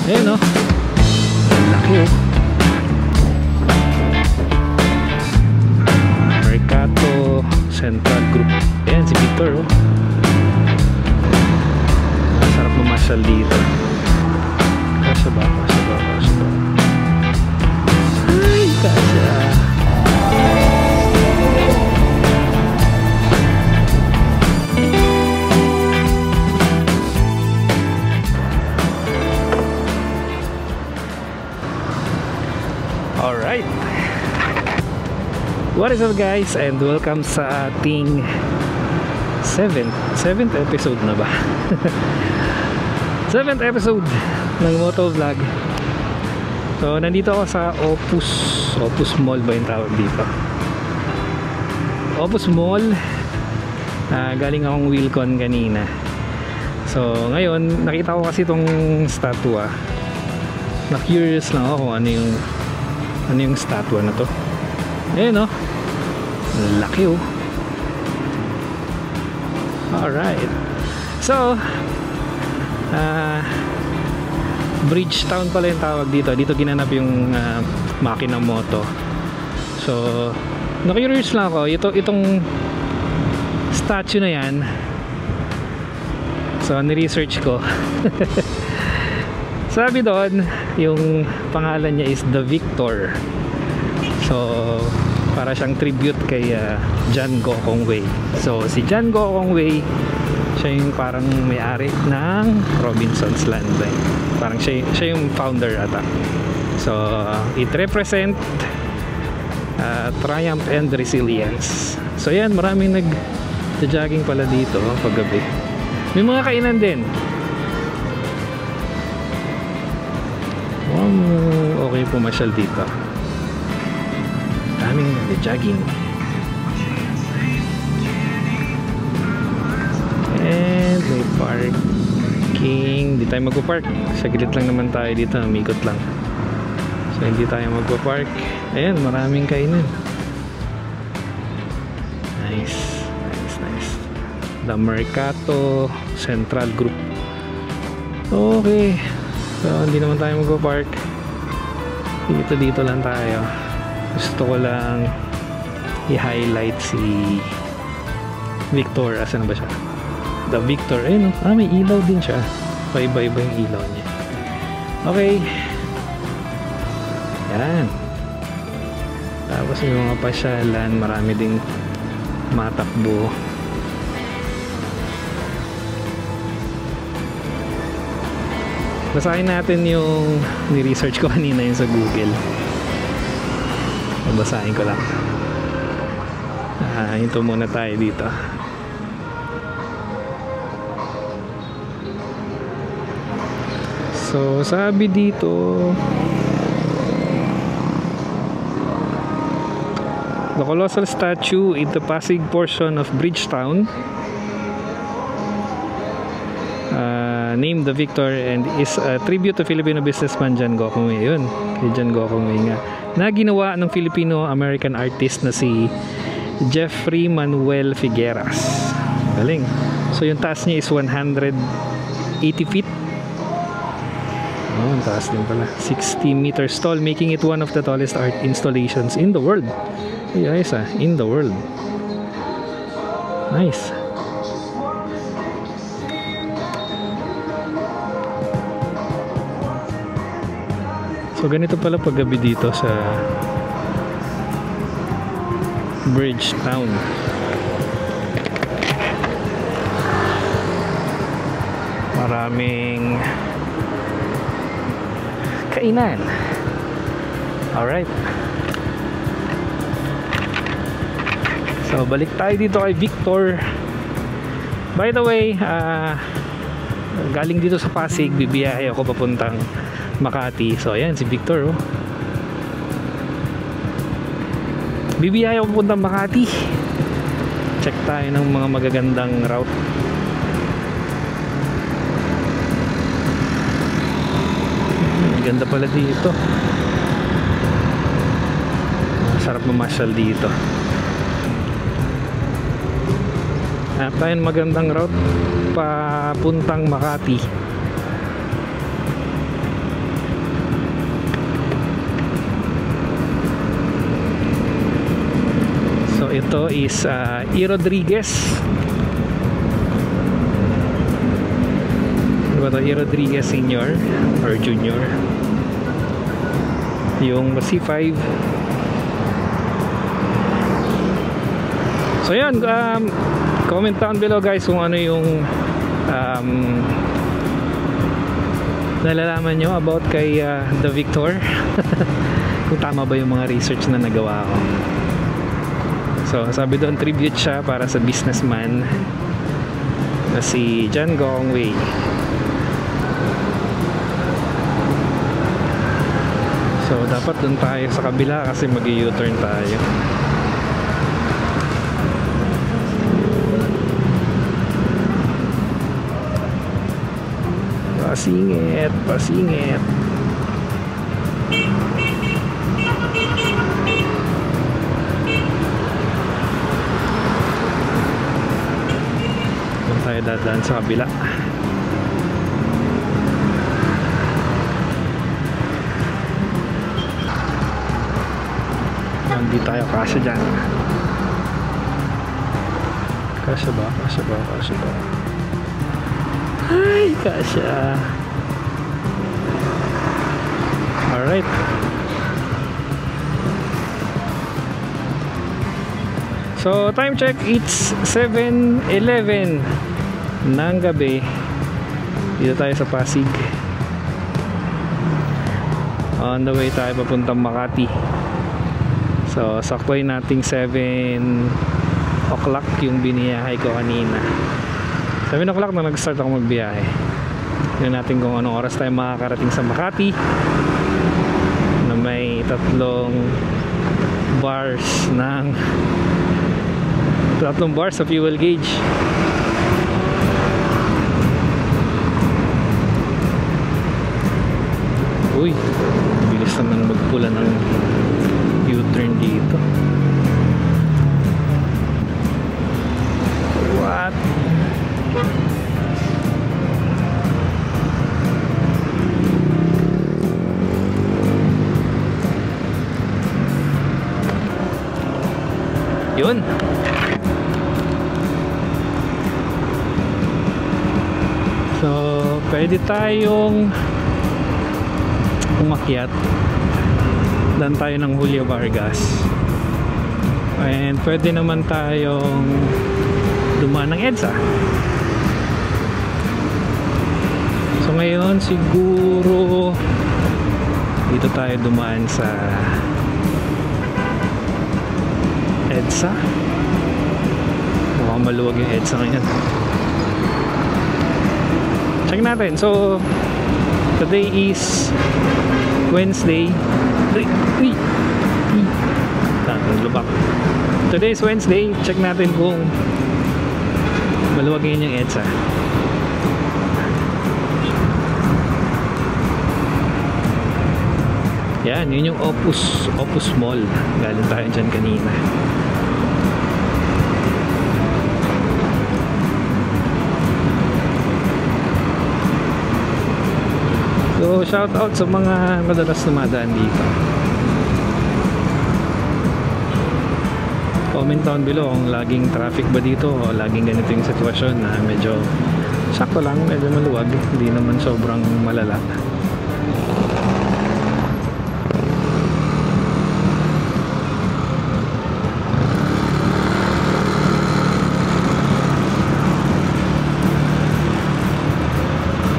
Ayun, no? Ang laki, oh. Mercato Central Group. Ayan si Victor, oh. Sarap mamasyal dito. Kasya ba? Ay, kasya. Alright. What is up, guys, and welcome sa ating 7th episode na ba? 7th episode ng moto vlog. So nandito ako sa Opus Mall ba yung tawag dito? Opus Mall. Galing akong Wilcon kanina. So ngayon nakita ko kasi itong statua. Na curious lang ako kung ano yung statua na to. Ayun, no? Laki, oh. Alright. So Bridgetown pala yung tawag dito. Dito ginanap yung makina moto. So na-curious lang ako. Itong statue na yan, so ni-research ko. Sabi doon, yung pangalan niya is The Victor. So para siyang tribute kay John Gokong Wei. So si John Gokong Wei, siya yung parang may-ari ng Robinson's Land. Parang siya yung founder ata. So it represent triumph and resilience. So yan, maraming nag-jogging pala dito paggabi. May mga kainan din. Wow, okay pumasyal dito. Daming nag-jogging. And may parking. Hindi tayo magpa-park. Sa gilid lang naman tayo dito. Umikot lang. So hindi tayo magpa-park. Ayan, maraming kainan. Nice. The Mercato Central Group. Okay. So hindi naman tayo magpa-park. Dito lang tayo. Gusto ko lang i-highlight si Victor. Asan ba siya? The Victor. Ayun, may ilaw din siya. Iba-iba yung ilaw niya. Okay. Yan. Tapos may mga pasyalan. Marami ding matakbo. Basahin natin yung ni-research ko kanina yun sa Google. Basahin ko lang. Hinto muna tayo dito. So sabi dito, the colossal statue in the Pasig portion of Bridgetown, named The Victor, and is a tribute to Filipino businessman John Gokong Wei. Yun, kay John Gokong Wei nga, na ginawa ng Filipino-American artist na si Jeffrey Manuel Figueras. Galing. So yung taas niya is 180 feet. Ang taas din pala. 60 meters tall, making it one of the tallest art installations in the world. Ay, ayos in the world. Nice. So ganito pala paggabi dito sa Bridgetown. Maraming kainan. Alright. So balik tayo dito kay Victor. By the way, galing dito sa Pasig, bibiyahe ako papuntang Makati. So ayan si Victor, oh. Bibiyahe ako papuntang Makati. Check tayo ng mga magagandang route. Ganda pala dito. Sarap mamasyal dito. Hanap tayo ng magandang route papuntang Makati. Ito is E. Rodriguez. Ano ba ito? E. Rodriguez Senior or Junior. Yung C5. So yan, comment down below guys kung ano yung nalalaman nyo about kay The Victor. Kung tama ba yung mga research na nagawa ko. So sabi doon, tribute siya para sa businessman na si John Gong Wei. So dapat doon tayo sa kabila kasi mag-u-turn tayo. Pasingit, pasingit. Doon tayo dadaan sa kabila. Hindi tayo kasya dyan. Kasya ba? Kasya ba? Kasya ba? Ay, kasya. Alright. So, time check. It's 7:11 ng gabi. Dito tayo sa Pasig. On the way tayo papuntang Makati. So, saktuin nating 7 o'clock yung biniyahe ko kanina. 7 o'clock na nag-start ako magbiyahe. Tignan natin kung anong oras tayo makakarating sa Makati na may 3 bars ng 3 bars sa fuel gauge. Uy, bilis naman magpula ng U-turn dito. What? Yun. So, pwede tayong umakyat. Dan tayo ng Julio Vargas. And pwede naman tayong dumaan ng EDSA. So ngayon siguro dito tayo dumaan sa EDSA. Mukhang maluwag yung EDSA ngayon. Check natin. So today is Wednesday. Lubak. Today is Wednesday. Check natin kung maluwag yun yung EDSA. Yan, yun yung Opus Mall. Galing tayo dyan kanina. So, shout out sa mga madalas dumadaan dito. Comment down below kung laging traffic ba dito o laging ganito yung sitwasyon na medyo sakto lang, medyo maluwag, hindi naman sobrang malala.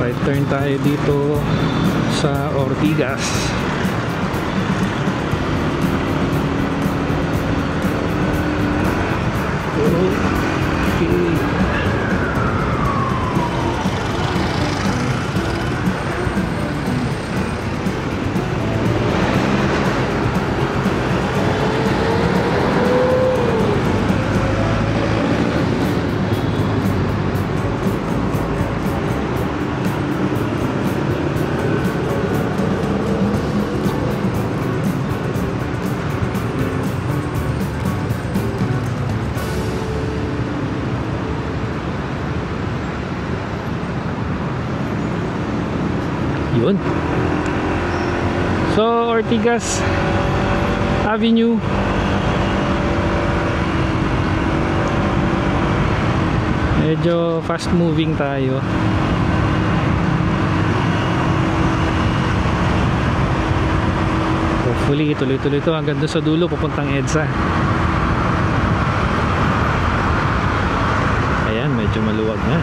Right turn tayo dito sa Ortigas. Okay. Yun. So, Ortigas Avenue. Medyo fast moving tayo. Hopefully tuloy-tuloy ito hanggang doon sa dulo papuntang EDSA. Ayan, medyo maluwag na.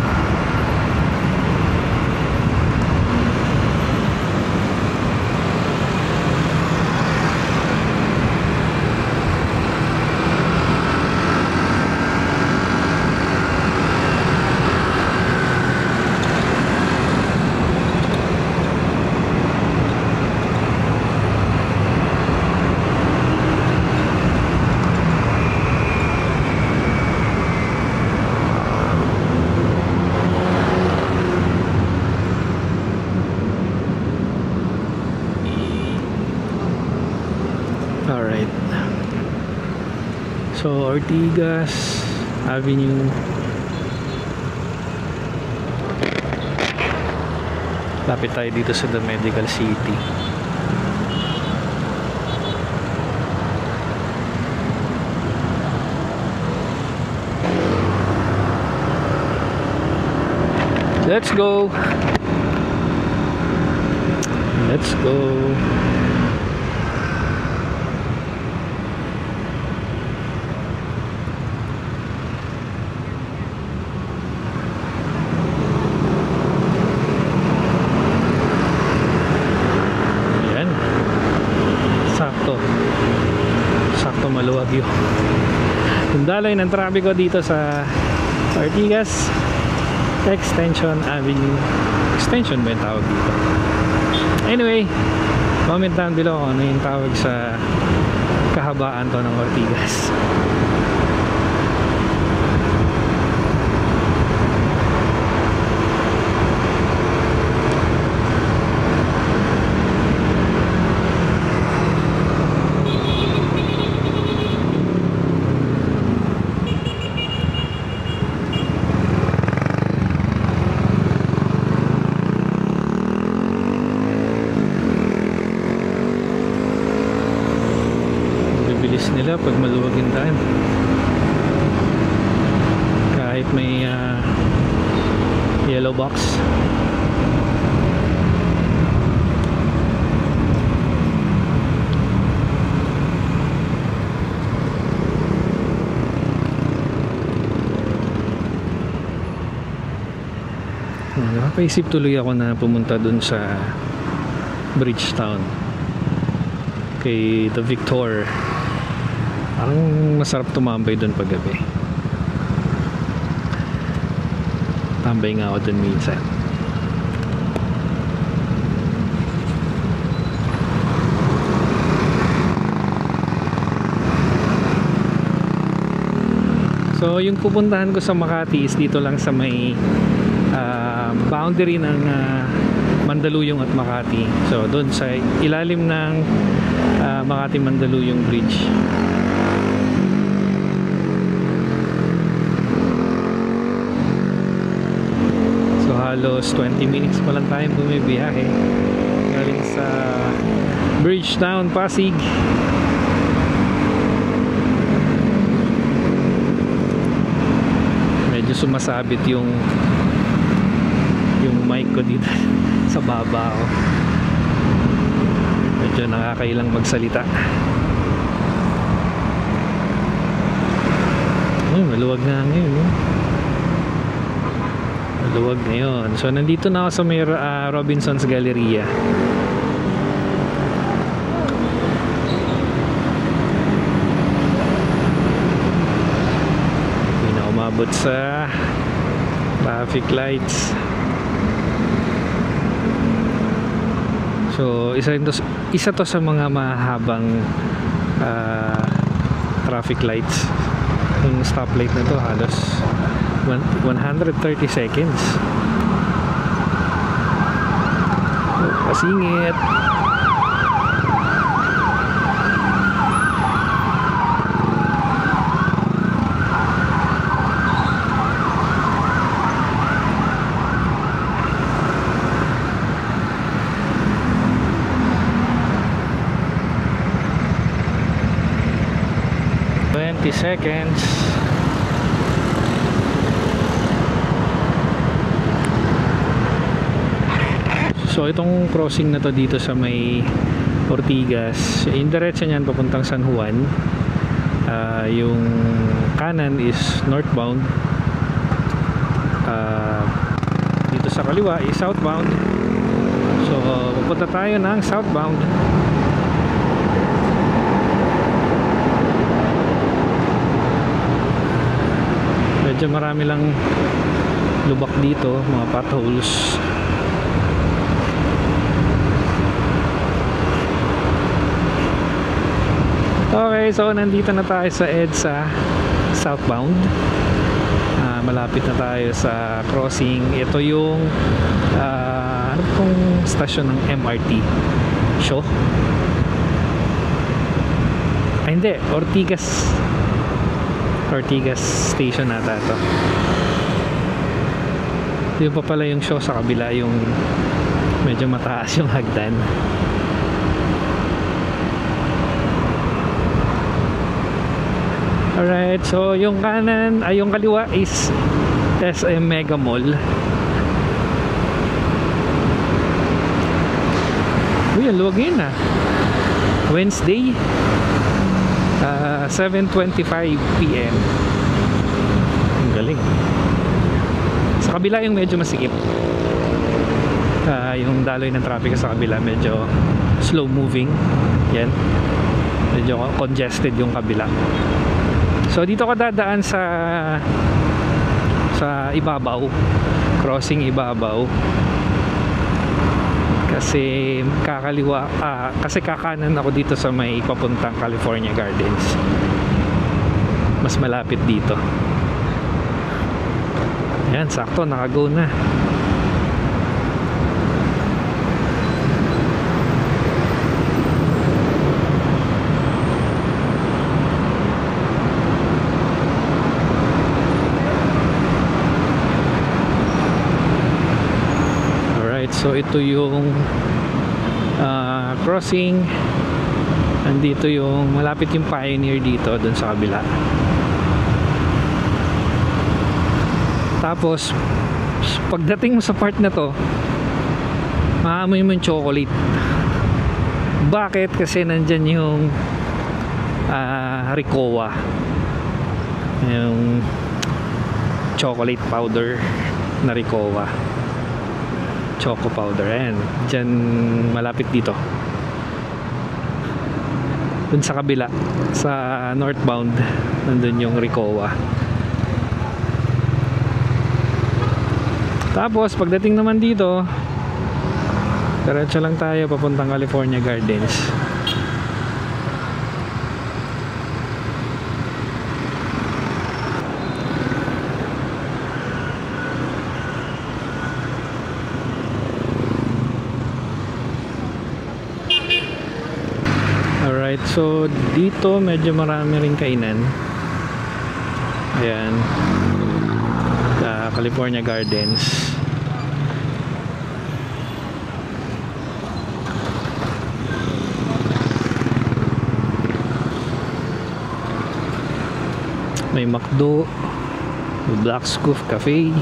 Alright. So, Ortigas Avenue. Lapit tayo dito sa The Medical City. Let's go. Let's go. Sakto maluwag yung daloy ng trapiko dito sa Ortigas Extension Avenue. Extension ba yung tawag dito? Anyway, comment down below kung ano yung tawag sa kahabaan to ng Ortigas. Nila pag maluwag yung daan, kahit may yellow box. Napaisip tuloy ako na pumunta dun sa Bridgetown kay The Victor. Parang masarap tumambay doon paggabi. Tambay nga ako doon minsan. So yung pupuntahan ko sa Makati is dito lang sa may boundary ng Mandaluyong at Makati. So doon sa ilalim ng Makati-Mandaluyong Bridge. Halos 20 minutes pa lang tayong bumibiyahe galing sa Bridgetown, Pasig. Medyo sumasabit yung mic ko dito sa baba ko. Medyo nakakailang magsalita. Maluwag na ngayon, no? Luwag ngayon. So nandito na ako sa may Robinson's Galleria. Hindi na umabot sa traffic lights. So isa to sa mga mahabang traffic lights. Yung stoplight na to halos 130 seconds. Pasingit. Seconds. So itong crossing na to dito sa may Ortigas, indiretso niyan papuntang San Juan. Yung kanan is northbound, dito sa kaliwa is southbound. So pupunta tayo ng southbound. Medyo marami lang lubak dito, mga potholes. Okay, so nandito na tayo sa EDSA southbound. Malapit na tayo sa crossing. Ito yung ano pong stasyon ng MRT? Shaw? Ay hindi, Ortigas station nata ito. Yung pa pala yung Shaw sa kabila, yung medyo mataas yung hagdan. Alright, so yung kanan, ay yung kaliwa is SM Mega Mall. Uy, ang luwag yun Wednesday, 7:25 PM. Ang galing. Sa kabila yung medyo masikip. Yung daloy ng traffic sa kabila medyo slow moving. Yan. Medyo congested yung kabila. So dito ka dadaan sa Ibabaw, crossing Ibabaw. Kasi kakaliwa, kasi kakanan ako dito sa may papuntang California Gardens. Mas malapit dito. Ayan, sakto, nakago na. So ito yung crossing. Andito yung malapit yung Pioneer dito dun sa kabila. Tapos pagdating mo sa part na to, maamoy mo yung chocolate. Bakit? Kasi nandyan yung Ricoa, yung chocolate powder na Ricoa, choco powder. Ayan, dyan malapit dito dun sa kabila, sa northbound, nandun yung Ricoa. Tapos pagdating naman dito, diretso lang tayo papuntang California Gardens. Alright, so dito medyo marami ring kainan. Ayan, California Gardens. May McDo, may Black Scoop Cafe.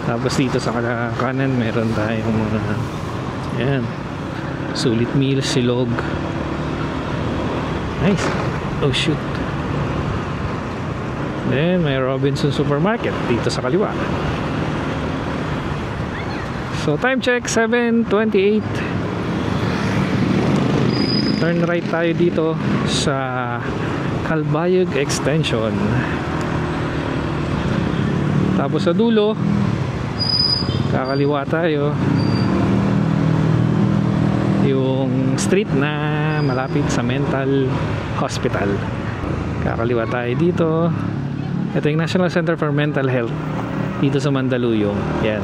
Tapos dito sa kanan meron tayong mga ayan, Sulit Meals, Silog. Nice. Oh shoot. Then may Robinson Supermarket dito sa kaliwa. So time check 7:28. Turn right tayo dito sa Calbayog Extension. Tapos sa dulo kakaliwa tayo, yung street na malapit sa mental hospital. Kakaliwa tayo dito. Ito yung National Center for Mental Health dito sa Mandaluyong. Yan.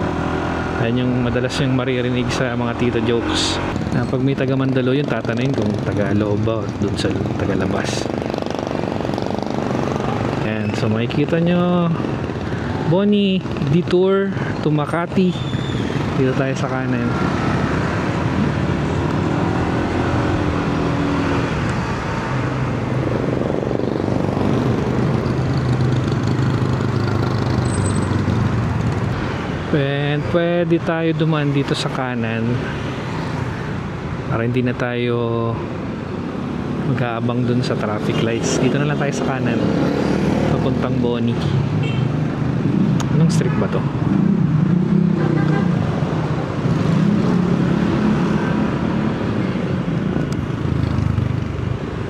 Yan yung madalas yung maririnig sa mga tito jokes na pag may taga Mandaluyong tatanayin kung taga loob ba o dun sa taga labas. Yan. So makikita nyo Boni Detour to Makati. Dito tayo sa kanan. And pwede tayo dumaan dito sa kanan para hindi na tayo mag-aabang dun sa traffic lights. Dito na lang tayo sa kanan papuntang Boni. Anong street ba to?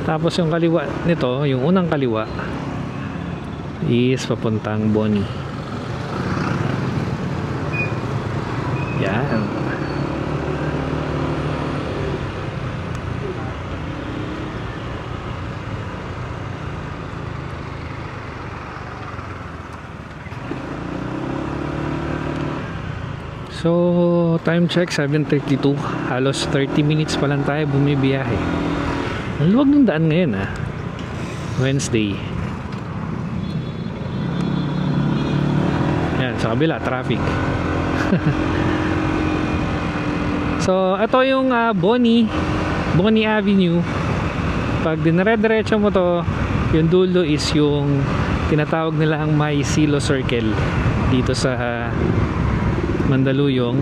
Tapos yung kaliwa nito, yung unang kaliwa is papuntang Boni. Yan. So, time check 7:32. Halos 30 minutes pa lang tayo bumibiyahe. Ang luwag ng daan ngayon Wednesday. Yan, sa kabila, traffic. So, ito yung Boni Avenue. Pag dinare-diretso mo to, yung dulo is yung tinatawag nila ang May Silo Circle dito sa Mandaluyong.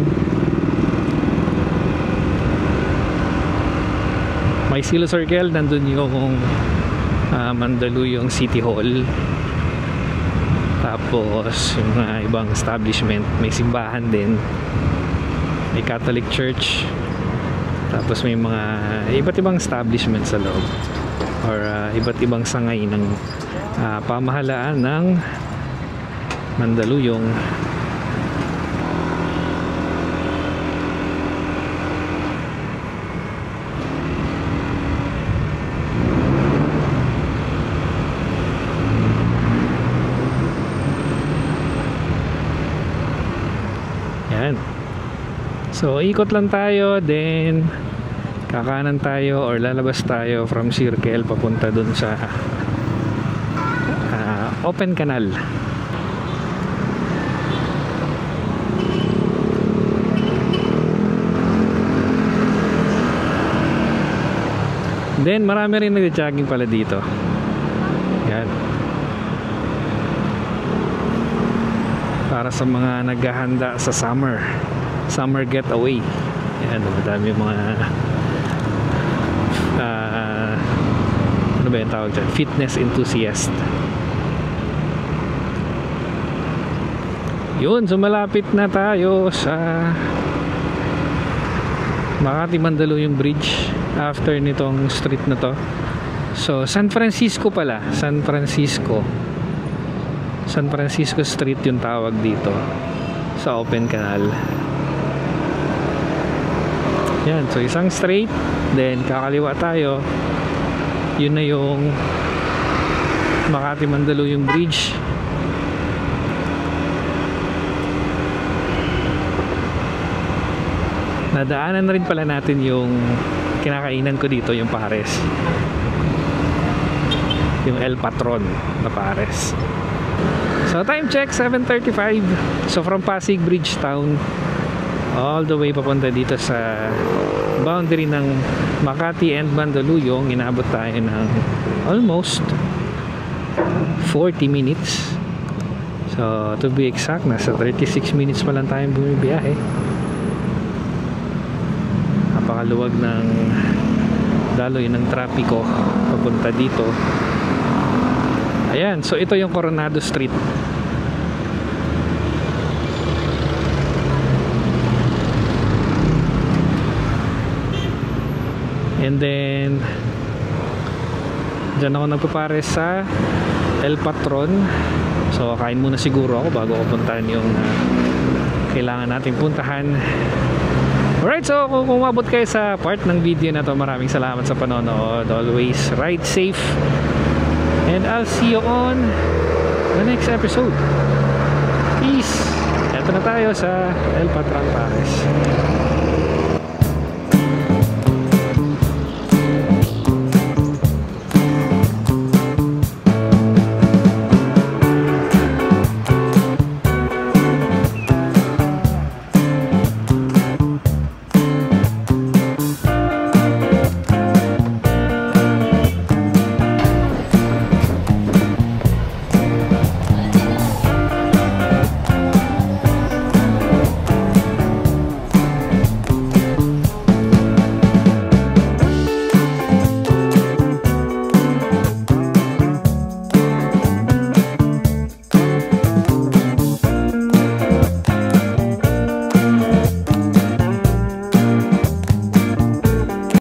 May Silo Circle, nandun yung Mandaluyong City Hall. Tapos yung mga ibang establishment, may simbahan din, may Catholic Church, tapos may mga iba't ibang establishment sa loob, or iba't ibang sangay ng pamahalaan ng Mandaluyong. So ikot lang tayo, then kakanan tayo or lalabas tayo from Circle papunta dun sa Open Canal. Then marami rin nag-jogging pala dito. Yan. Para sa mga naghahanda sa summer getaway. Yan, madami yung mga ano ba yung tawag dyan? Fitness enthusiast. Yun, so malapit na tayo sa Makati Mandaluyong Bridge after nitong street na to. So San Francisco pala, San Francisco Street yung tawag dito sa Open Canal. Yan, so isang straight, then kakaliwa tayo, yun na yung Makati Mandaluyong Bridge. Nadaanan na rin pala natin yung kinakainan ko dito, yung pares, yung El Patron na pares. So time check 7:35. So from Pasig Bridgetown all the way papunta dito sa boundary ng Makati and Mandaluyong, inaabot tayo ng almost 40 minutes. So to be exact, nasa 36 minutes pa lang tayong bumibiyahe. Napakaluwag ng daloy ng trapiko papunta dito. Ayan, so ito yung Coronado Street. And then dyan ako nagpapares sa El Patron. So kain muna siguro ako bago ko puntahan yung kailangan natin puntahan. Alright, so kung umabot kayo sa part ng video na to, maraming salamat sa panonood. Always ride safe, and I'll see you on the next episode. Peace. Eto na tayo sa El Patron Pares.